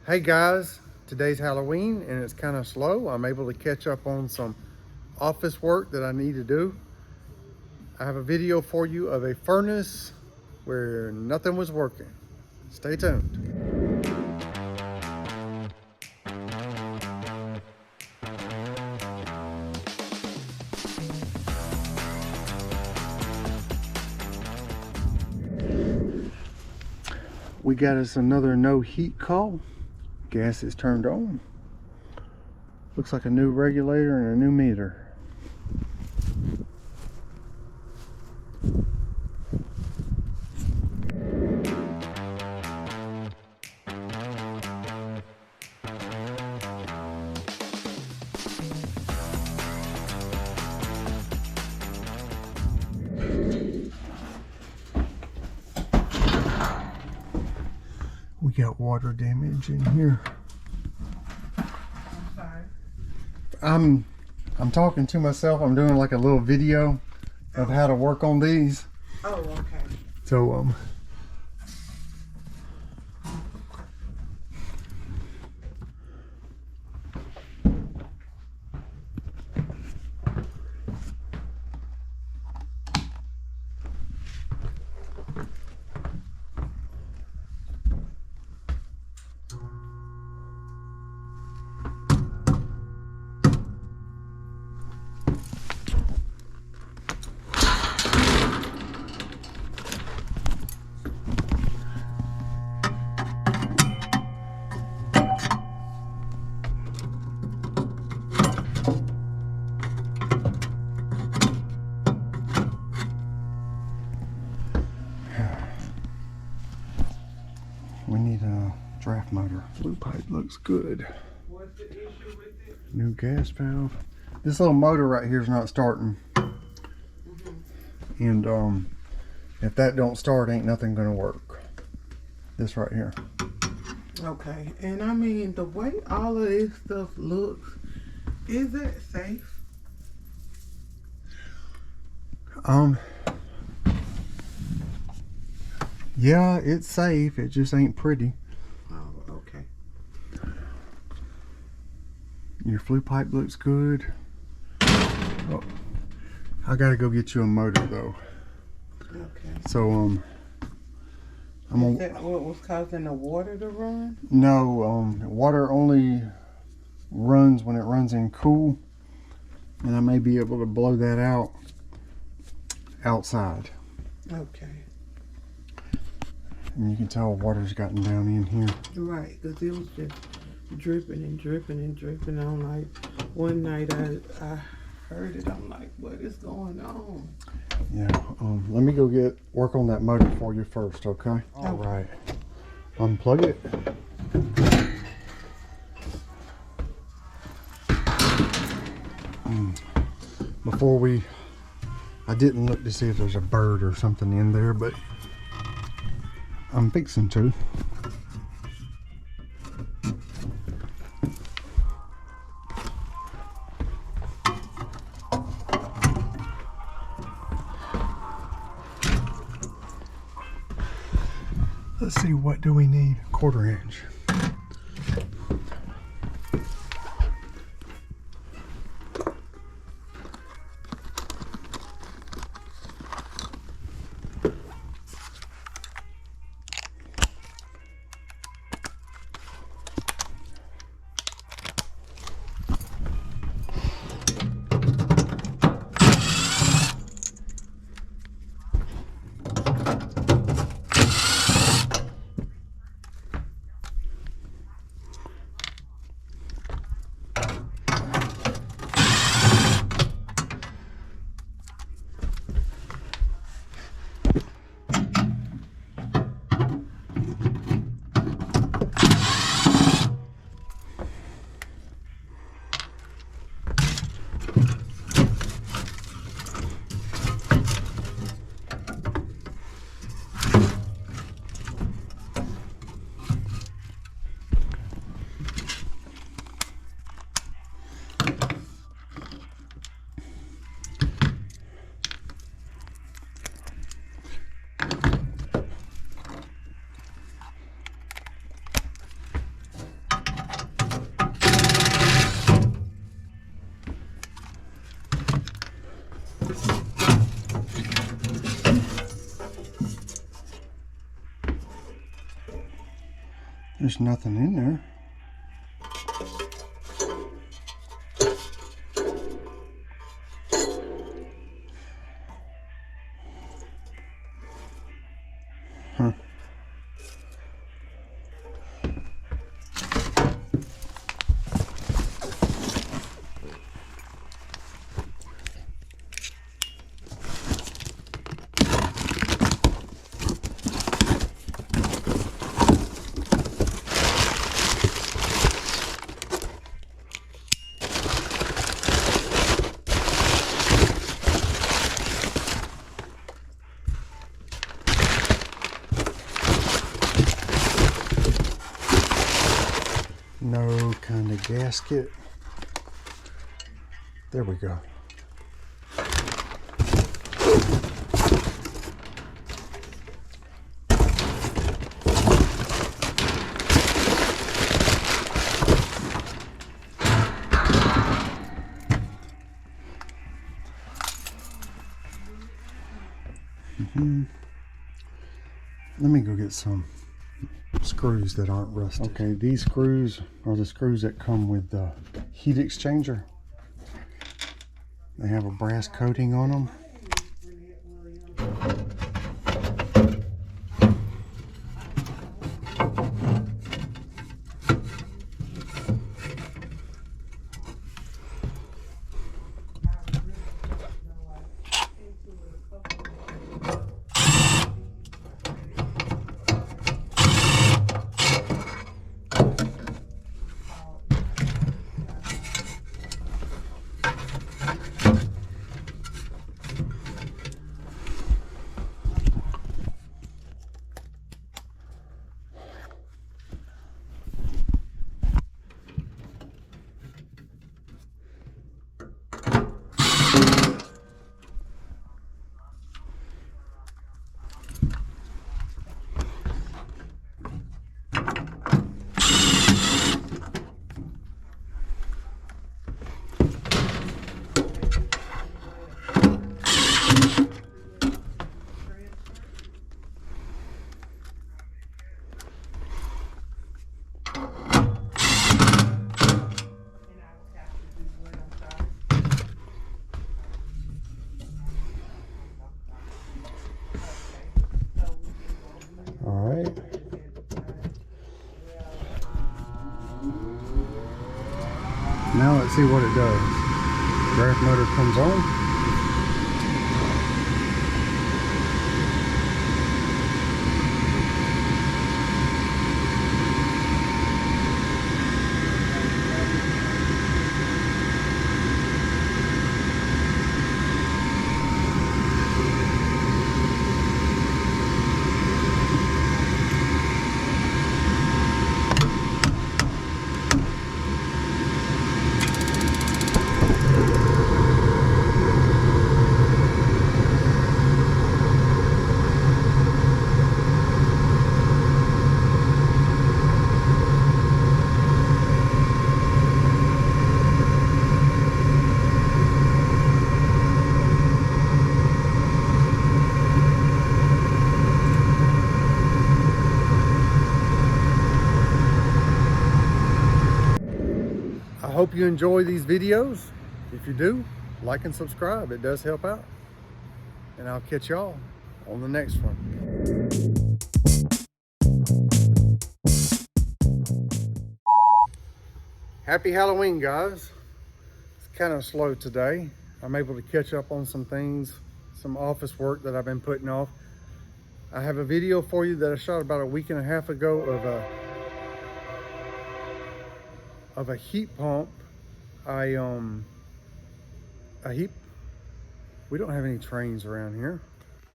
Hey guys, today's Halloween and it's kind of slow. I'm able to catch up on some office work that I need to do. I have a video for you of a furnace where nothing was working. Stay tuned. We got us another no heat call. Gas is turned on. Looks like a new regulator and a new meter. We got water damage in here. I'm sorry. I'm talking to myself. I'm doing like a little video of how to work on these. Oh, okay. So we need a draft motor. Blue pipe looks good. What's the issue with it? New gas valve. This little motor right here is not starting. And if that don't start, ain't nothing gonna work. This right here. Okay. And I mean, the way all of this stuff looks, is it safe? Yeah, it's safe. It just ain't pretty. Oh, okay. Your flue pipe looks good. Oh, I gotta go get you a motor though. Okay. So I'm Is gonna. that what was causing the water to run? No, water only runs when it runs in cool, and I may be able to blow that out outside. Okay. And you can tell water's gotten down in here. Right, because it was just dripping and dripping and dripping. I'm like, one night I heard it. I'm like, what is going on? Yeah, let me go work on that motor for you first, okay? All right. Unplug it. Before I didn't look to see if there's a bird or something in there, but I'm fixing to. Let's see, what do we need? 1/4 inch. There's nothing in there. Huh. No kind of gasket. There we go. Let me go get some screws that aren't rusted. Okay, these screws are the screws that come with the heat exchanger. They have a brass coating on them. Alright. Now let's see what it does. Draft motor comes on. I hope you enjoy these videos. If you do, like and subscribe. It does help out. And I'll catch y'all on the next one. Happy Halloween, guys. It's kind of slow today. I'm able to catch up on some things, some office work that I've been putting off. I have a video for you that I shot about a week and a half ago of a heat pump. We don't have any trains around here.